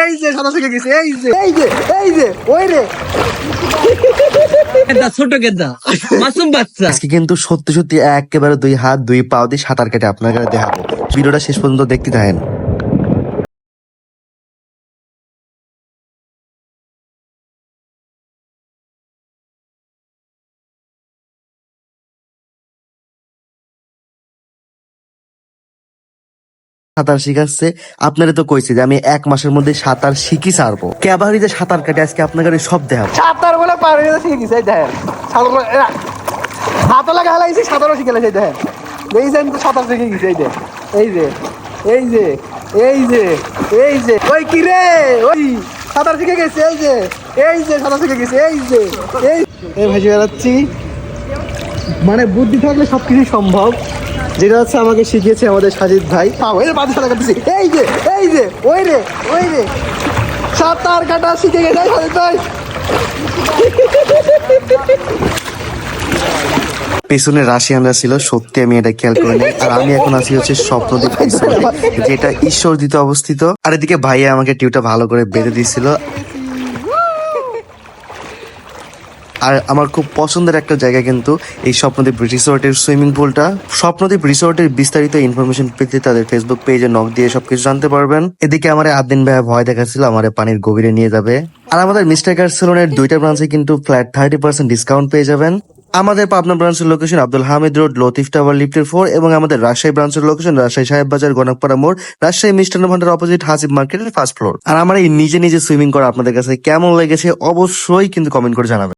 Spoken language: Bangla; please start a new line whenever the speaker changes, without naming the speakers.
এই যে সাঁতার শিখে গেছে, এই যে এই যে এই যে ওই রে
ছোট গেদা মাসুম বাচ্চা।
আজকে কিন্তু সত্যি সত্যি একেবারে 2 হাত 2 পা দিয়ে সাঁতার কেটে আপনাকে দেখাবো। ভিডিওটা শেষ পর্যন্ত দেখতে থাকেন। সাঁতার শিখাচ্ছে, আপনারা তো কইছে যে আমি 1 মাসের মধ্যে সাঁতার শিখি ছাড়বো। ক্যাবারিতে সাঁতার কাটে আজকে আপনাকে সব দেখাবো।
সাঁতার বলে পারে শিখে গেছে, এই দেখেন হাতে লাগা হালাইছি, সাঁতারও শিখে গেছে, দেখেন এই যে তো সাঁতার শিখে গেছে, এই যে এই যে এই যে এই যে এই যে ওই কি রে ওই সাঁতার শিখে গেছে, এই যে এই যে সাঁতার শিখে গেছে, এই যে এই ভাসি বেড়াচ্ছি। মানে বুদ্ধি থাকলে সবকিছু সম্ভব, যেটা হচ্ছে আমাকে শিখিয়েছে আমাদের সাজিদ ভাই। এই যে এই যে ওই রে সাঁতার কাটা শিখে গেছে সাজিদ ভাই।
পেছনে রাশিয়ানরা ছিল, সত্যি আমি এটা খেয়াল করিনি। আর আমি এখন আছি হচ্ছে স্বপ্নদ্বীপ রিসোর্টে, যেটা ঈশ্বরদীতে অবস্থিত। আর এদিকে ভাইয়া আমাকে টিউটা ভালো করে বেঁধে দিয়েছিল। আর আমার খুব পছন্দের একটা জায়গা কিন্তু এই স্বপ্নদ্বীপ রিসোর্টের সুইমিং পুলটা। স্বপ্নদ্বীপ রিসোর্টের বিস্তারিত ইনফরমেশন পেতে তাদের ফেসবুক পেজে নক দিয়ে সবকিছু জানতে পারবেন। এদিকে আমার আদিন ভাইয়া ভয় দেখাচ্ছিল আমার পানির গভীরে নিয়ে যাবে। আর আমাদের মিস্টার কার সেলুনের 2টা ব্রাঞ্চে কিন্তু ফ্ল্যাট 30% ডিসকাউন্ট পেয়ে যাবেন। আমাদের পাবনা ব্রাঞ্চের location Abdul Hamid road, Latif tower, লিফটের 4, এবং আমাদের রাজশাহী ব্রাঞ্চের লোকেশন রাজশাহী সাহেব বাজার, গণকপাড়া মোড়, রাজশাহী মিষ্টান্ন ভান্ডার অপোজিট হাসিব মার্কেটের 1st ফ্লোর। আর আমার এই নিজে সুইমিং করা আপনাদের কাছে কেমন লেগেছে অবশ্যই কিন্তু কমেন্ট করে জানাবেন।